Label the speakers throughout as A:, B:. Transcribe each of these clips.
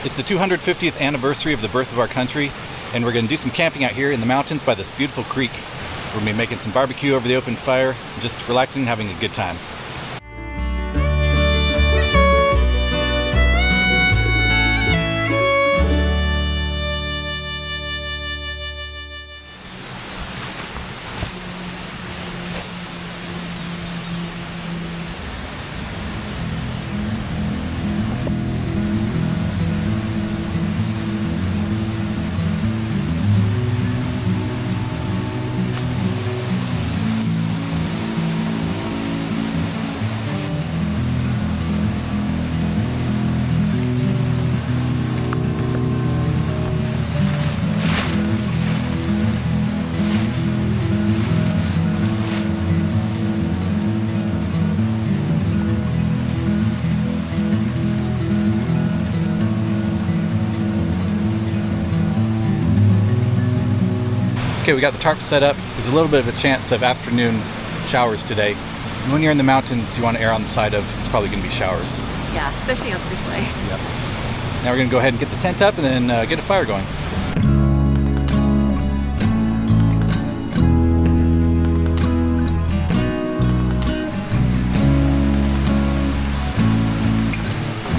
A: It's the 250th anniversary of the birth of our country, and we're going to do some camping out here in the mountains by this beautiful creek. We're going to be making some barbecue over the open fire, just relaxing, having a good time. Okay, we got the tarp set up. There's a little bit of a chance of afternoon showers today. And when you're in the mountains, you want to err on the side of it's probably going to be showers.
B: Yeah, especially up this way.
A: Yep. Now we're going to go ahead and get the tent up and then get a fire going.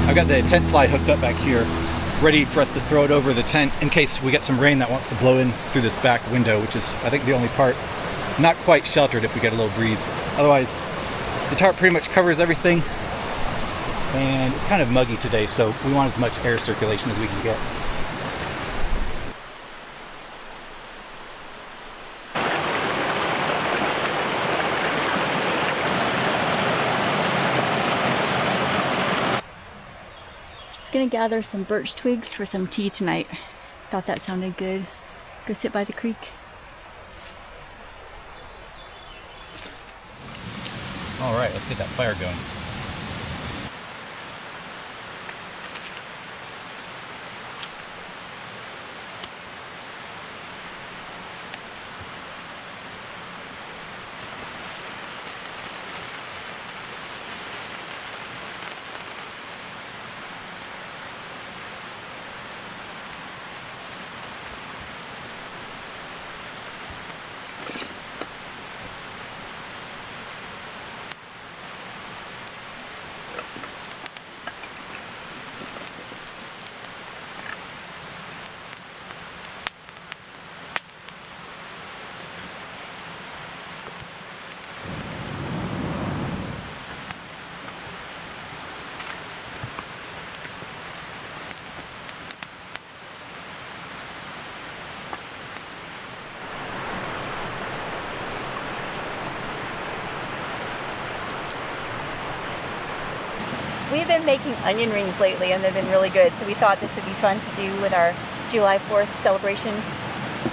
A: I've got the tent fly hooked up back here, ready for us to throw it over the tent in case we get some rain that wants to blow in through this back window, which is, I think, the only part not quite sheltered if we get a little breeze. Otherwise, the tarp pretty much covers everything, and it's kind of muggy today, so we want as much air circulation as we can get.
B: Gonna gather some birch twigs for some tea tonight. Thought that sounded good. Go sit by the creek.
A: All right, let's get that fire going.
B: We've been making onion rings lately and they've been really good, so we thought this would be fun to do with our July 4th celebration.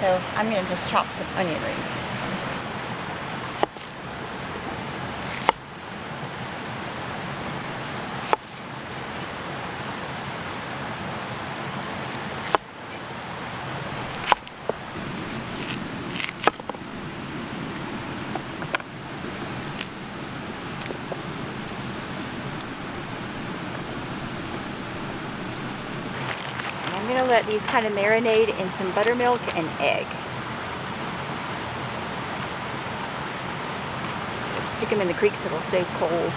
B: So I'm going to just chop some onion rings. I'm going to let these kind of marinate in some buttermilk and egg. Just stick them in the creek so they'll stay cold.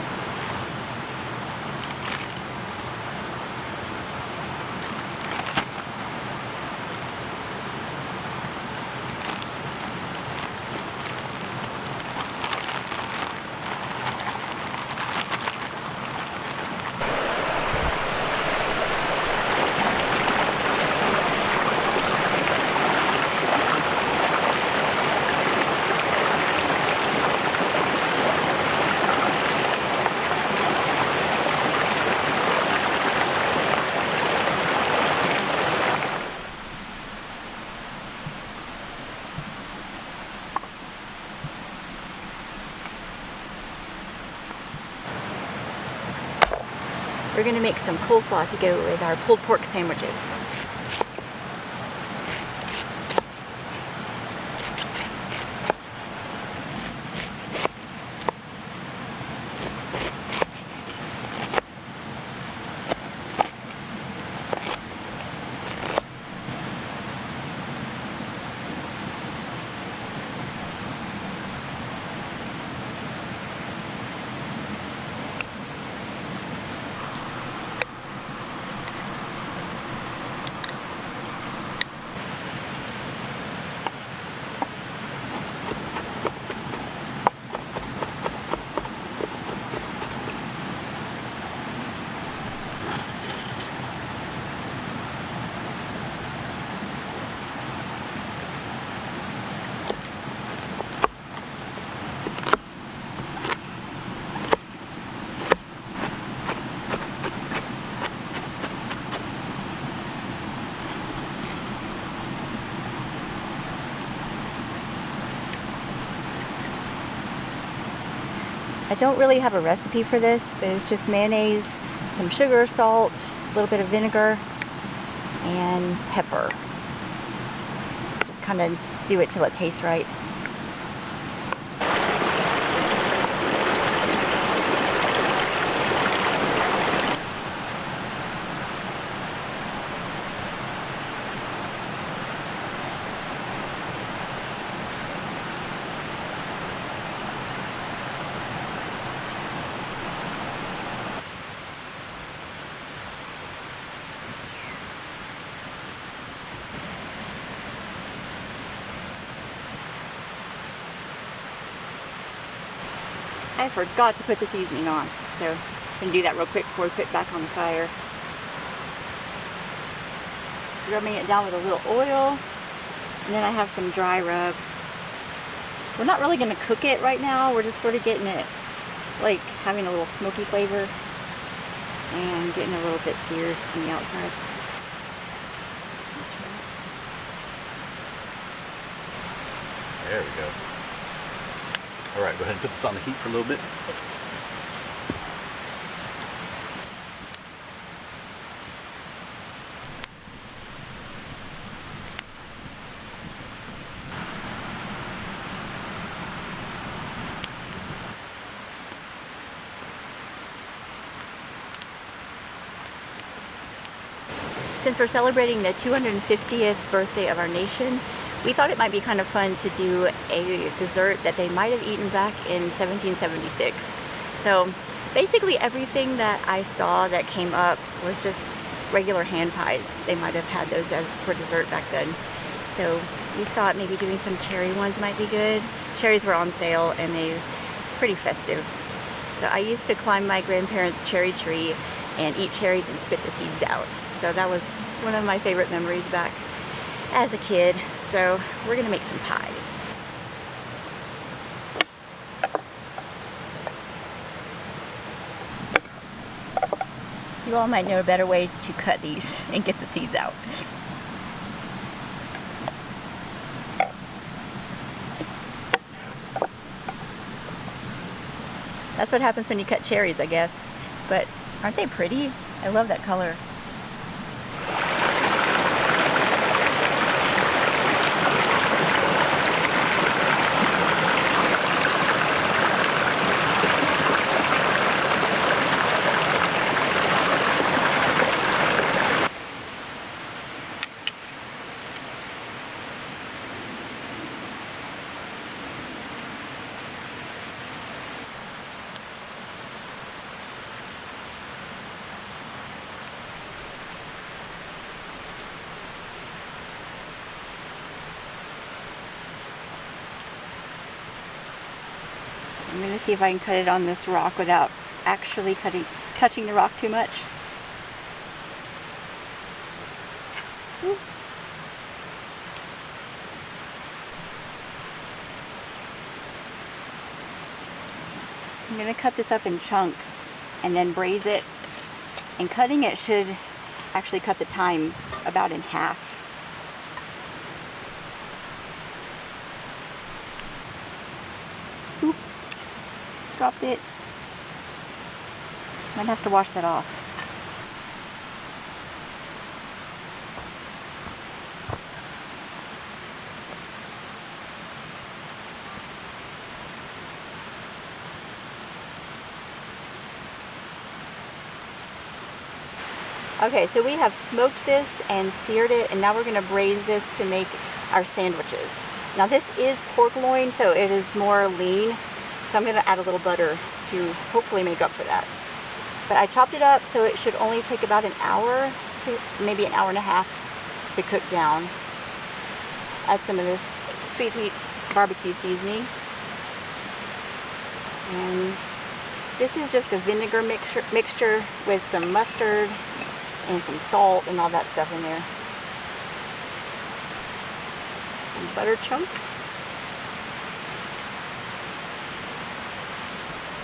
B: We're going to make some coleslaw to go with our pulled pork sandwiches. I don't really have a recipe for this, but it's just mayonnaise, some sugar, salt, a little bit of vinegar, and pepper. Just kind of do it till it tastes right. I forgot to put the seasoning on, so I'm going to do that real quick before we put it back on the fire. Rubbing it down with a little oil, and then I have some dry rub. We're not really going to cook it right now, we're just sort of getting it, like having a little smoky flavor and getting a little bit seared on the outside.
A: There we go. All right, go ahead and put this on the heat for a little bit.
B: Since we're celebrating the 250th birthday of our nation, we thought it might be kind of fun to do a dessert that they might have eaten back in 1776. So basically everything that I saw that came up was just regular hand pies. They might have had those for dessert back then. So we thought maybe doing some cherry ones might be good. Cherries were on sale and they're pretty festive. So I used to climb my grandparents' cherry tree and eat cherries and spit the seeds out. So that was one of my favorite memories back as a kid. So we're gonna make some pies. You all might know a better way to cut these and get the seeds out. That's what happens when you cut cherries, I guess. But aren't they pretty? I love that color. I'm going to see if I can cut it on this rock without actually touching the rock too much. Ooh. I'm going to cut this up in chunks and then braise it. And cutting it should actually cut the time about in half. Oops. Dropped it. Might have to wash that off. Okay, so we have smoked this and seared it, and now we're going to braise this to make our sandwiches. Now this is pork loin, so it is more lean. So I'm going to add a little butter to hopefully make up for that. But I chopped it up so it should only take about an hour to maybe an hour and a half to cook down. Add some of this sweet heat barbecue seasoning. And this is just a vinegar mixture with some mustard and some salt and all that stuff in there. Some butter chunks.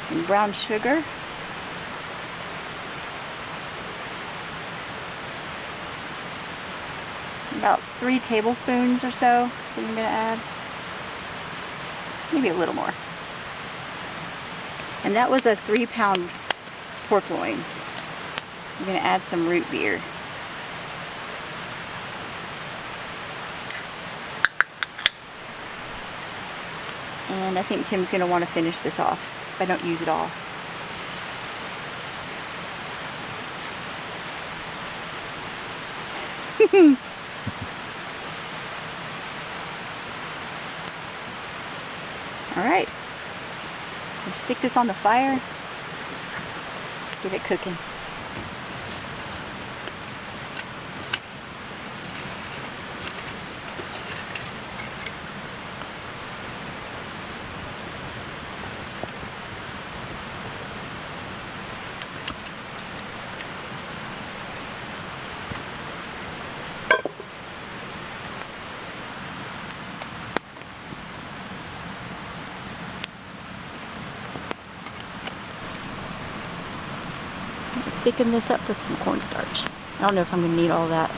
B: Some brown sugar. About 3 tablespoons or so that I'm going to add. Maybe a little more. And that was a 3-pound pork loin. I'm gonna add some root beer. And I think Tim's gonna want to finish this off if I don't use it all. Alright, let's stick this on the fire, get it cooking. Thicken this up with some cornstarch. I don't know if I'm going to need all that.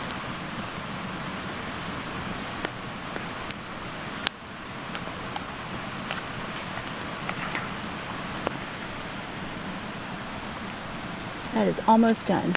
B: That is almost done.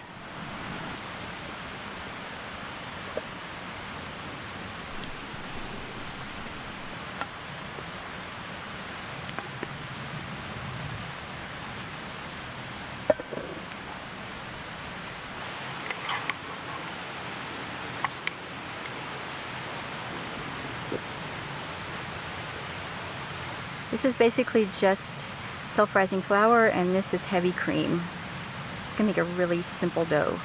B: This is basically just self-rising flour, and this is heavy cream. It's gonna make a really simple dough.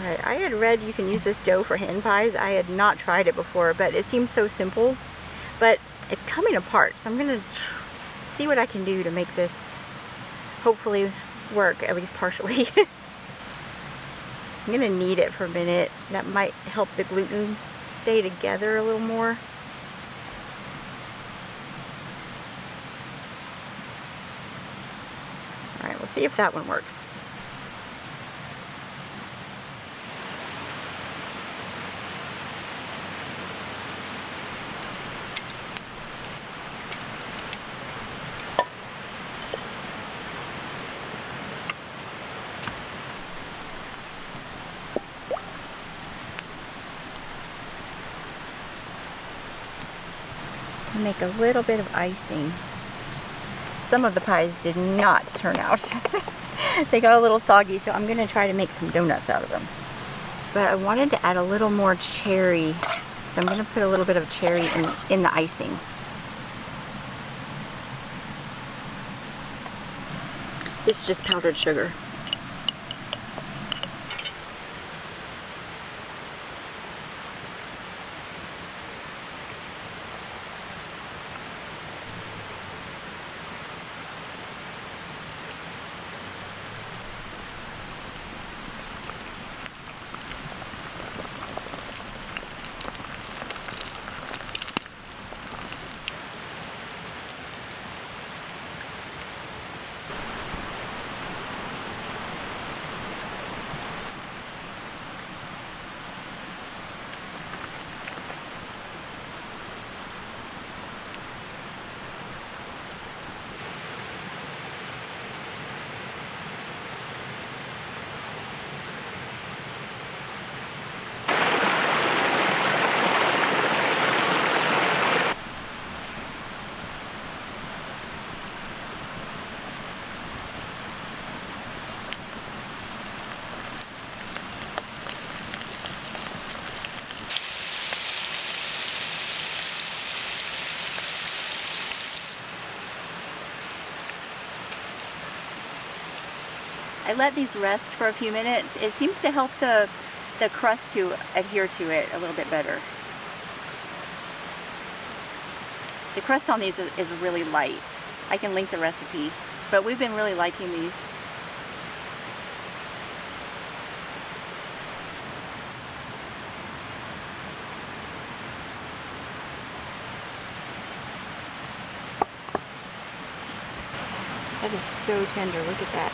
B: Alright, I had read you can use this dough for hen pies. I had not tried it before, but it seems so simple. But it's coming apart, so I'm going to see what I can do to make this hopefully work, at least partially. I'm going to knead it for a minute. That might help the gluten stay together a little more. Alright, we'll see if that one works. Make a little bit of icing. Some of the pies did not turn out. They got a little soggy, so I'm gonna try to make some donuts out of them. But I wanted to add a little more cherry, so I'm gonna put a little bit of cherry in the icing. This is just powdered sugar. I let these rest for a few minutes. It seems to help the crust to adhere to it a little bit better. The crust on these is really light. I can link the recipe, but we've been really liking these. That is so tender, look at that.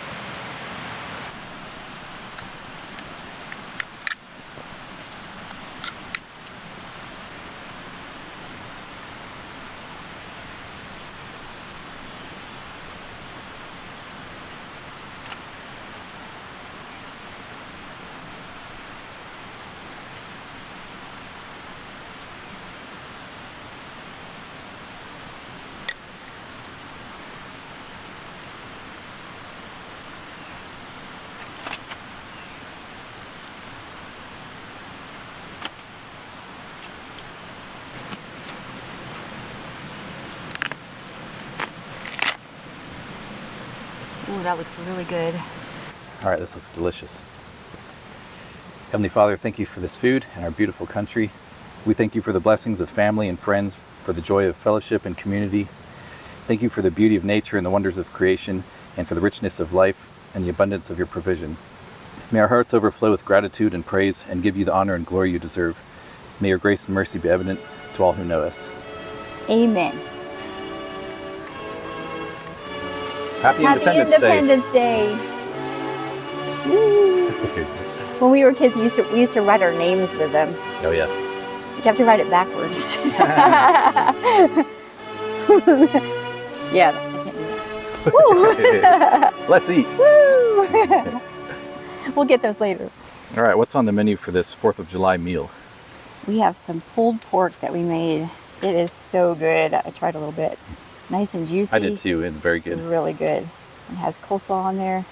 B: Ooh, that looks really good.
A: All right, this looks delicious. Heavenly Father, thank you for this food and our beautiful country. We thank you for the blessings of family and friends, for the joy of fellowship and community. Thank you for the beauty of nature and the wonders of creation, and for the richness of life and the abundance of your provision. May our hearts overflow with gratitude and praise and give you the honor and glory you deserve. May your grace and mercy be evident to all who know us.
B: Amen.
A: Happy
B: Independence Day. Woo. When we were kids, we used to write our names with them.
A: Oh, yes.
B: You have to write it backwards. Yeah.
A: Let's eat.
B: Woo. We'll get those later.
A: All right, what's on the menu for this 4th of July meal?
B: We have some pulled pork that we made. It is so good. I tried a little bit. Nice and juicy.
A: I did too. It's very good.
B: Really good. It has coleslaw on there.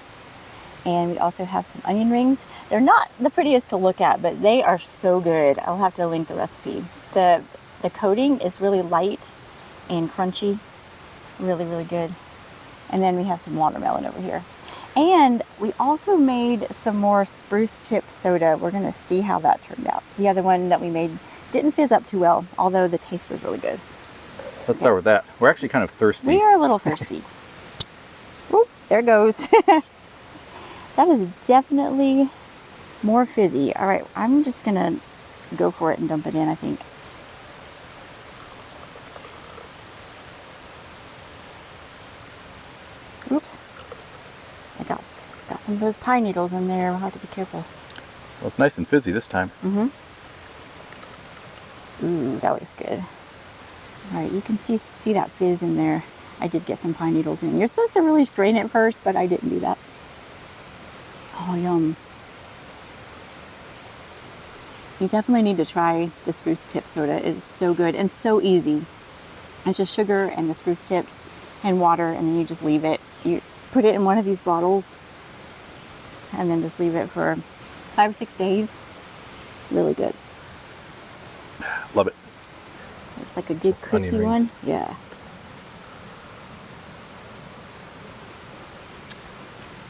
B: And we also have some onion rings. They're not the prettiest to look at, but they are so good. I'll have to link the recipe. The coating is really light and crunchy. Really, really good. And then we have some watermelon over here. And we also made some more spruce tip soda. We're gonna see how that turned out. The other one that we made didn't fizz up too well, although the taste was really good.
A: Let's start with that. We're actually kind of thirsty.
B: We are a little thirsty. Whoop, there goes. That is definitely more fizzy. All right, I'm just gonna go for it and dump it in, I think. Oops. I got some of those pine needles in there. We'll have to be careful.
A: Well, it's nice and fizzy this time.
B: Mm-hmm. Ooh, that looks good. All right, you can see that fizz in there. I did get some pine needles in. You're supposed to really strain it first, but I didn't do that. Oh, yum. You definitely need to try the spruce tip soda. It is so good and so easy. It's just sugar and the spruce tips and water, and then you just leave it. You put it in one of these bottles and then just leave it for 5 or 6 days. Really good.
A: Love it.
B: It's like a good
A: Just
B: crispy one. Yeah.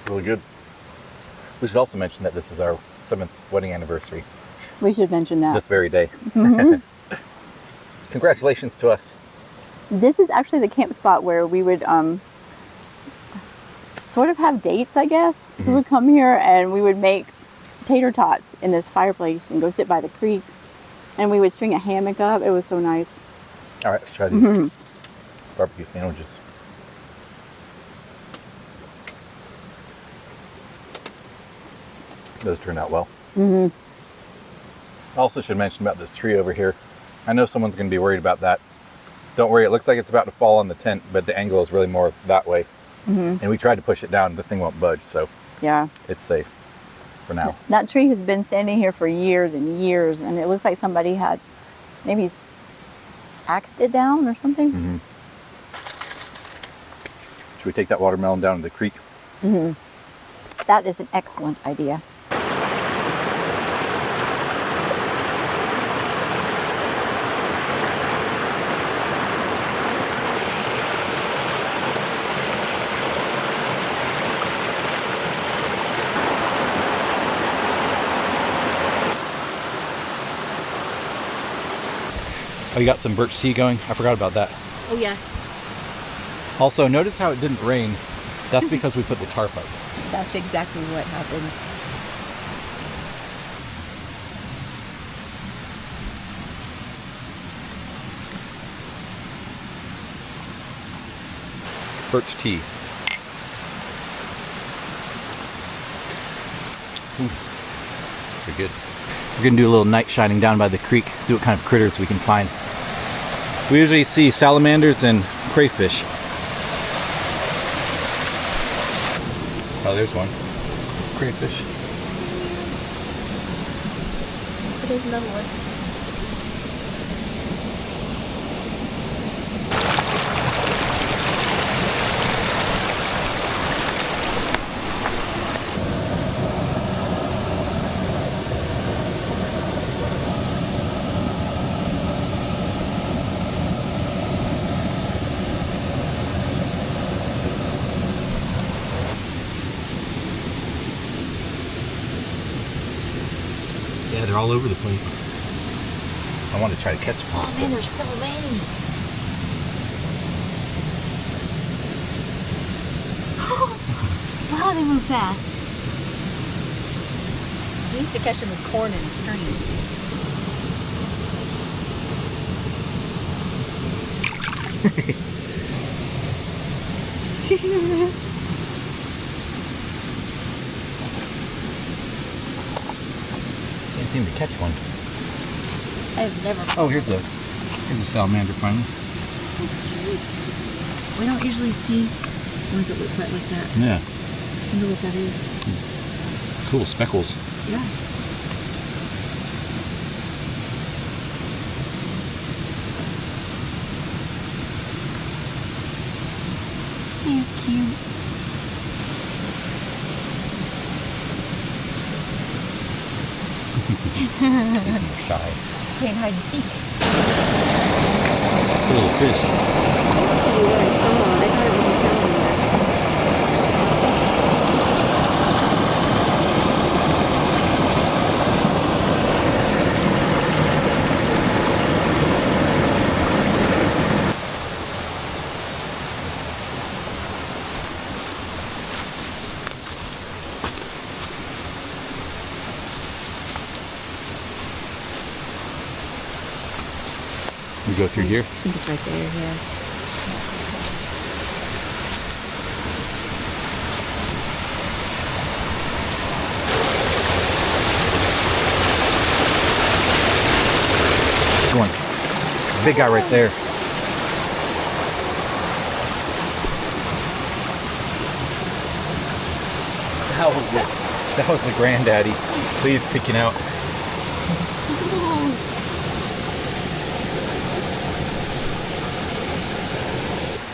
A: Really good. We should also mention that this is our 7th wedding anniversary.
B: We should mention that.
A: This very day.
B: Mm-hmm.
A: Congratulations to us.
B: This is actually the camp spot where we would sort of have dates, I guess.
A: Mm-hmm.
B: We would come here and we would make tater tots in this fireplace and go sit by the creek. And we would string a hammock up. It was so nice.
A: All right, let's try these barbecue sandwiches. Those turned out well.
B: Mm-hmm.
A: I also should mention about this tree over here. I know someone's going to be worried about that. Don't worry, it looks like it's about to fall on the tent, but the angle is really more that way. Mm-hmm. And we tried to push it down, the thing won't budge, so
B: yeah,
A: it's safe for now.
B: That tree has been standing here for years and years, and it looks like somebody had maybe axed it down or something.
A: Mm-hmm. Should we take that watermelon down to the creek?
B: Mm-hmm. That is an excellent idea.
A: Oh, you got some birch tea going? I forgot about that.
B: Oh yeah.
A: Also, notice how it didn't rain. That's because we put the tarp up.
B: That's exactly what happened.
A: Birch tea. Ooh, pretty good. We're gonna do a little night shining down by the creek, see what kind of critters we can find. We usually see salamanders and crayfish. Oh, there's one. Crayfish.
B: There's another one.
A: Yeah, they're all over the place. I want to try to catch one.
B: Oh man, there's so many. Wow, they move fast. We used to catch them with corn in the stream.
A: Can't seem to catch one.
B: I've never.
A: Oh, here's a salamander finally.
B: We don't usually see ones that look quite like that.
A: Yeah.
B: I wonder what that is.
A: Cool speckles.
B: Yeah. He's cute.
A: He's more shy.
B: Playing hide and seek.
A: Little fish.
B: Oh, I saw. I thought it was a salamander.
A: We go through here.
B: I think it's right there, yeah.
A: Go on. Big guy right there. That was the granddaddy. Please picking out.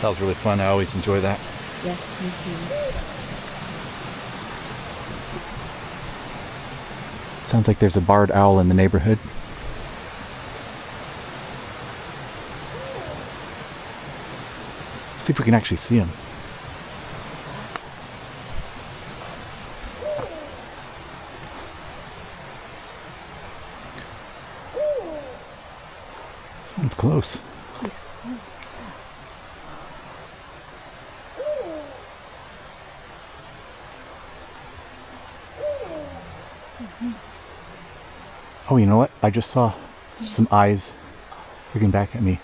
A: That was really fun. I always enjoy that.
B: Yes, me too.
A: Sounds like there's a barred owl in the neighborhood. See if we can actually see him. It's close.
B: He's close.
A: Oh, you know what? I just saw some eyes looking back at me.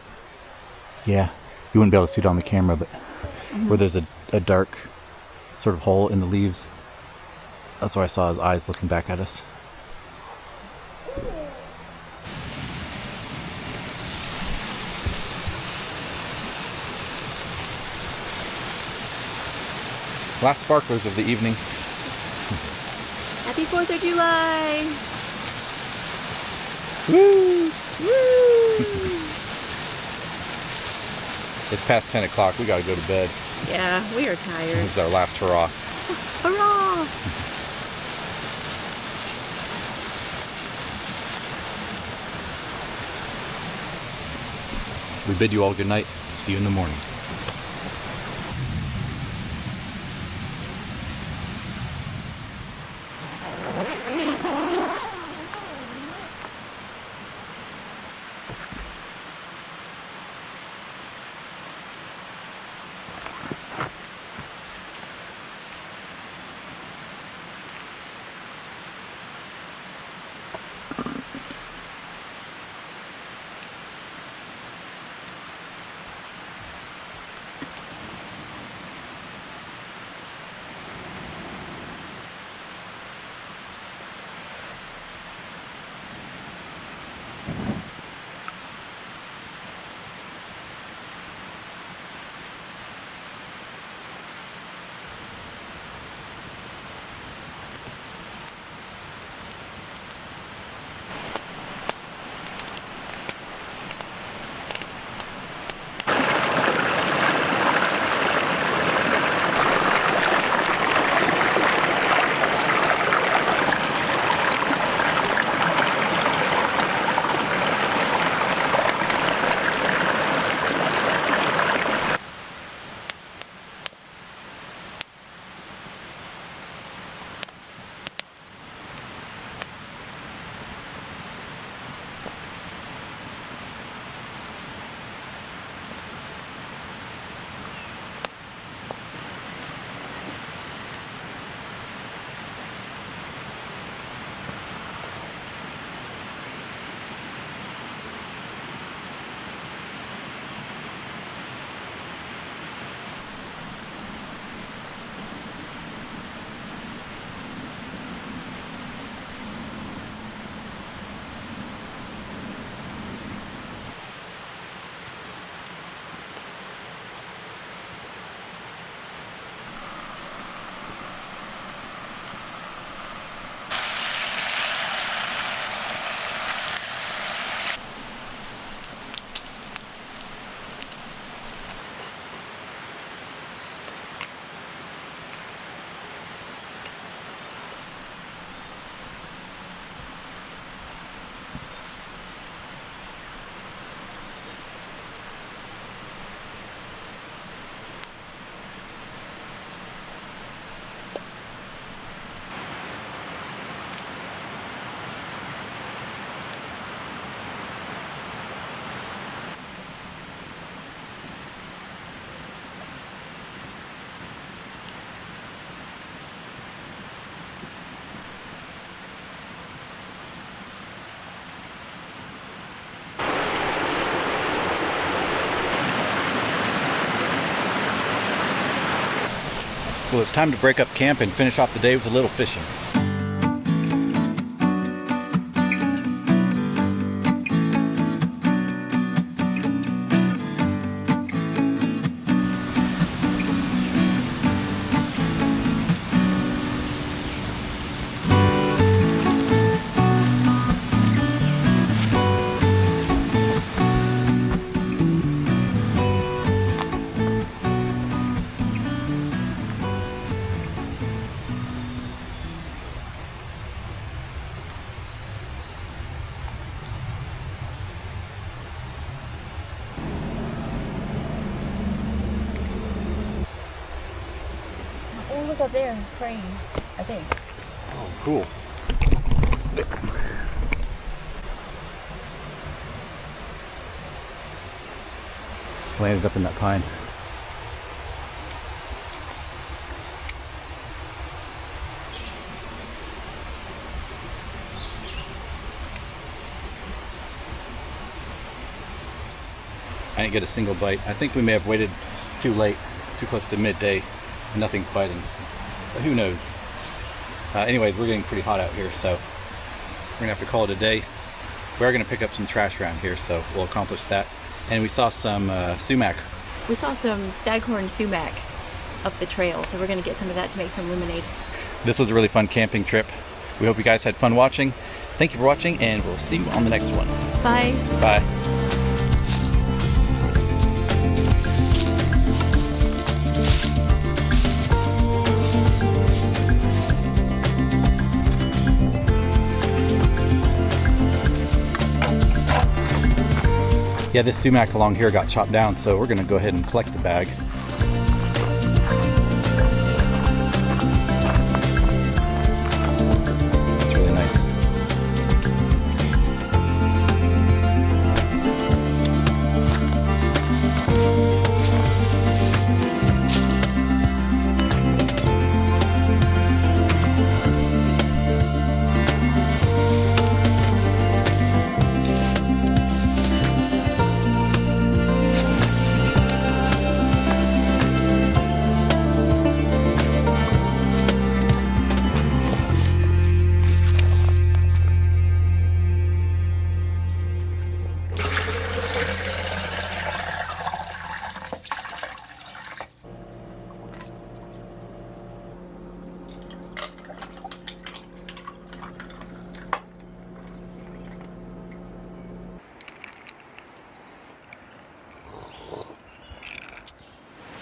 A: Yeah, you wouldn't be able to see it on the camera, but where there's a dark sort of hole in the leaves. That's where I saw his eyes looking back at us. Last sparklers of the evening.
B: Happy 4th of July!
A: Woo!
B: Woo!
A: It's past 10 o'clock. We gotta go to bed.
B: Yeah, we are tired.
A: This is our last hurrah.
B: Hurrah!
A: We bid you all good night. See you in the morning. Well, it's time to break up camp and finish off the day with a little fishing.
B: Oh, look up there, praying, I think.
A: Oh, cool. Landed up in that pine. I didn't get a single bite. I think we may have waited too late, too close to midday, and nothing's biting. But who knows? Anyways, we're getting pretty hot out here, so we're gonna have to call it a day. We are gonna pick up some trash around here, so we'll accomplish that. And we saw some sumac.
B: We saw some staghorn sumac up the trail, so we're going to get some of that to make some lemonade.
A: This was a really fun camping trip. We hope you guys had fun watching. Thank you for watching, and we'll see you on the next one.
B: Bye.
A: Bye. Yeah, this sumac along here got chopped down, so we're gonna go ahead and collect the bag. It's really nice.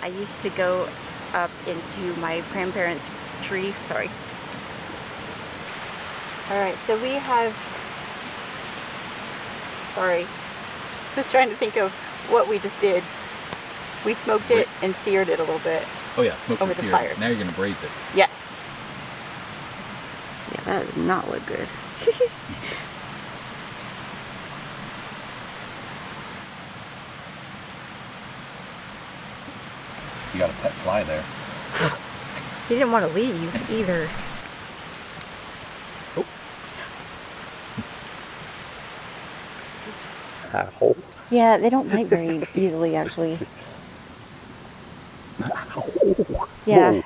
B: I used to go up into my grandparents' tree. Sorry. Alright, so we have... Sorry. I was trying to think of what we just did. We smoked it and seared it a little bit.
A: Oh yeah, smoked
B: over
A: and
B: the
A: seared.
B: fire.
A: Now you're gonna braise it.
B: Yes. Yeah, that does not look good.
A: You got a pet fly there.
B: He didn't want to leave either.
A: Oh. Ow.
B: Yeah, they don't bite very easily, actually.
A: Ow.
B: Yeah.
A: Whoa.